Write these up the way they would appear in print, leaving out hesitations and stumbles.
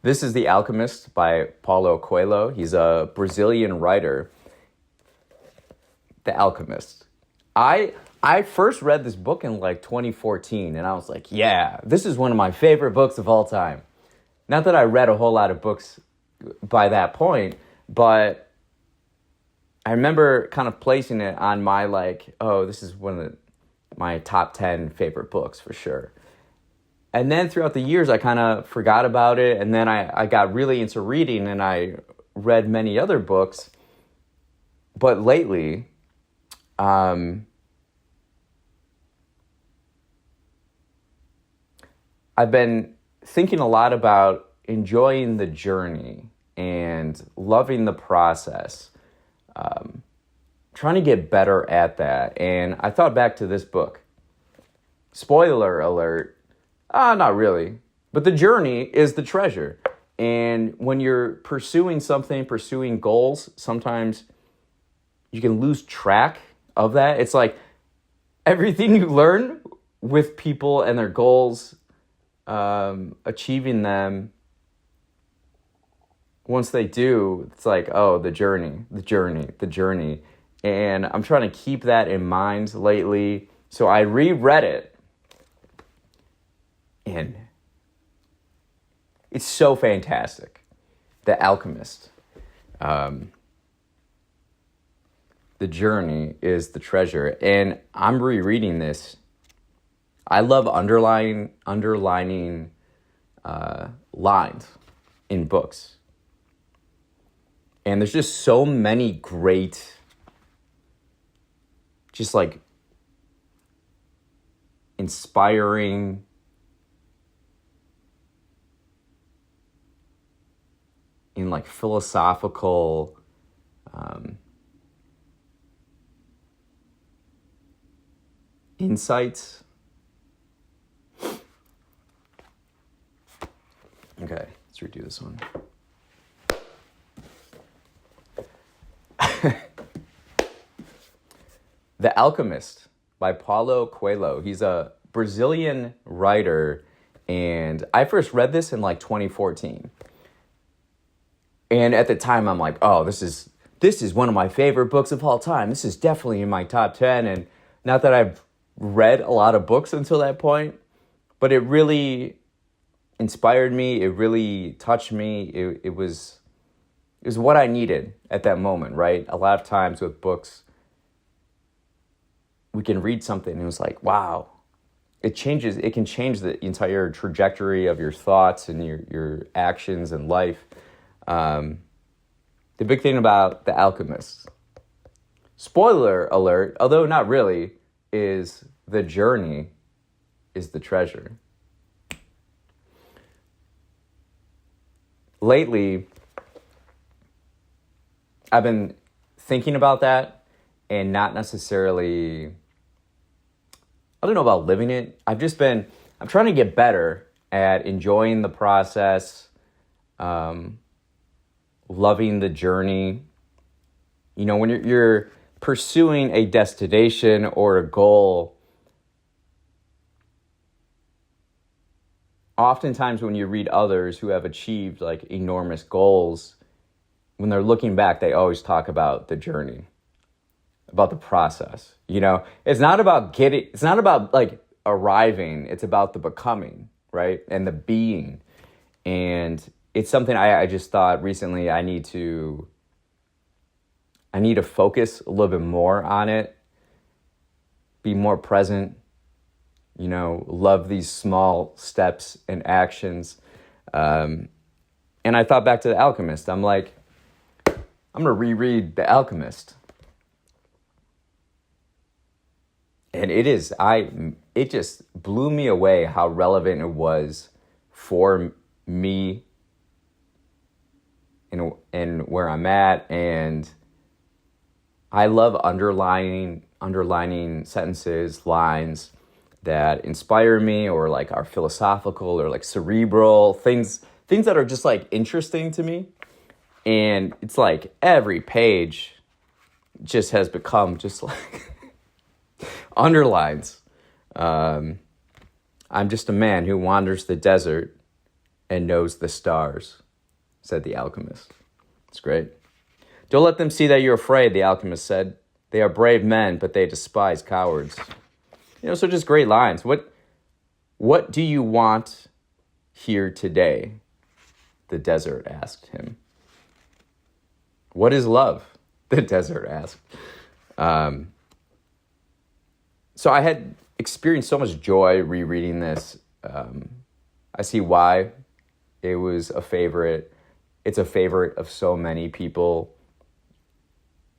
This is The Alchemist by Paulo Coelho. He's a Brazilian writer. The Alchemist. I first read this book in like 2014, and I was like, yeah, this is one of my favorite books of all time. Not that I read a whole lot of books by that point, but I remember kind of placing it on my this is one of my top 10 favorite books for sure. And then throughout the years, I kind of forgot about it. And then I got really into reading and I read many other books. But lately, I've been thinking a lot about enjoying the journey and loving the process. Trying to get better at that. And I thought back to this book. Spoiler alert. Not really. But the journey is the treasure. And when you're pursuing something, pursuing goals, sometimes you can lose track of that. It's like everything you learn with people and their goals, achieving them, once they do, it's like, oh, the journey. And I'm trying to keep that in mind lately. So I reread it. And it's so fantastic. The Alchemist. The journey is the treasure. And I'm rereading this. I love underlining lines in books. And there's just so many great, just like inspiring, in like philosophical insights. Okay, let's redo this one. The Alchemist by Paulo Coelho. He's a Brazilian writer, and I first read this in like 2014. And at the time, I'm like, oh, this is one of my favorite books of all time. This is definitely in my top 10. And not that I've read a lot of books until that point, but it really inspired me. It really touched me. It was what I needed at that moment, right? A lot of times with books, we can read something and it's like, wow, it can change the entire trajectory of your thoughts and your actions and life. The big thing about The Alchemist, spoiler alert, although not really, is the journey is the treasure. Lately, I've been thinking about that and not necessarily, I don't know about living it. I'm trying to get better at enjoying the process, loving the journey. You know, when you're pursuing a destination or a goal, oftentimes when you read others who have achieved like enormous goals, when they're looking back, they always talk about the journey, about the process. You know, it's not about like arriving, it's about the becoming, right? And the being. And it's something I just thought recently I need to focus a little bit more on it, be more present, you know, love these small steps and actions. And I thought back to The Alchemist. I'm like, I'm going to reread The Alchemist. And it just blew me away how relevant it was for me and where I'm at. And I love underlining sentences, lines that inspire me or like are philosophical or like cerebral, things that are just like interesting to me. And it's like every page just has become just like underlines. I'm just a man who wanders the desert and knows the stars, said the alchemist. It's great. Don't let them see that you're afraid, the alchemist said. They are brave men, but they despise cowards. So just great lines. What do you want here today? The desert asked him. What is love? The desert asked. So I had experienced so much joy rereading this. I see why it was a favorite. It's a favorite of so many people.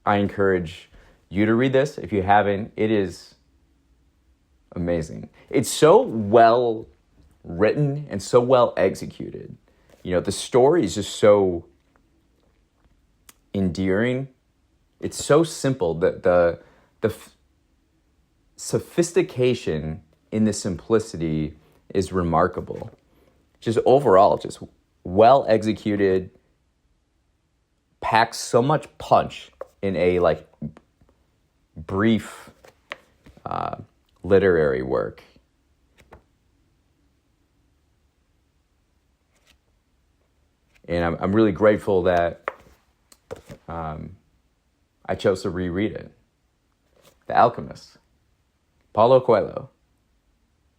I encourage you to read this. If you haven't, it is amazing. It's so well written and so well executed. The story is just so endearing. It's so simple. The sophistication in the simplicity is remarkable. Just overall, just well executed, packs so much punch in a brief literary work. And I'm really grateful that I chose to reread it. The Alchemist, Paulo Coelho.